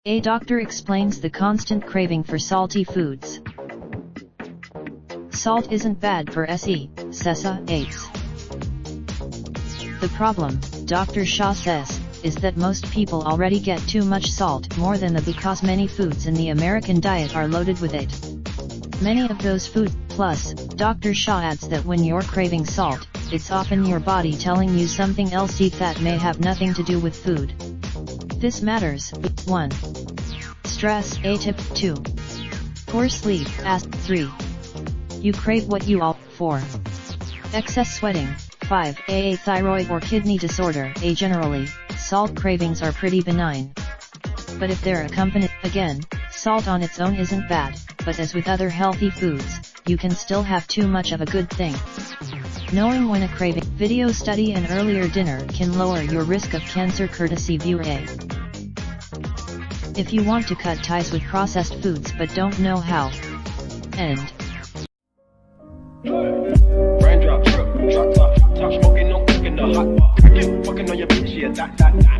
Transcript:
A doctor explains the constant craving for salty foods. Salt isn't bad for SE, AIDS. The problem, Dr. Shah says, is that most people already get too much salt, more than the because many foods in the American diet are loaded with it. Many of those foods, plus, Dr. Shah adds that when you're craving salt, it's often your body telling you something else that may have nothing to do with food. This matters. 1. Stress, A tip. 2. Poor sleep, as 3. You crave what you all. 4. Excess sweating. 5. A thyroid or kidney disorder. A generally, salt cravings are pretty benign. But if they're accompanied, again, salt on its own isn't bad, but as with other healthy foods, you can still have too much of a good thing. Knowing when a craving, video study and earlier dinner can lower your risk of cancer courtesy viewer A. If you want to cut ties with processed foods but don't know how. End. Raindrop, drop top, top smoking, no cooking the hot pot. Fucking on your bitch, yeah, that.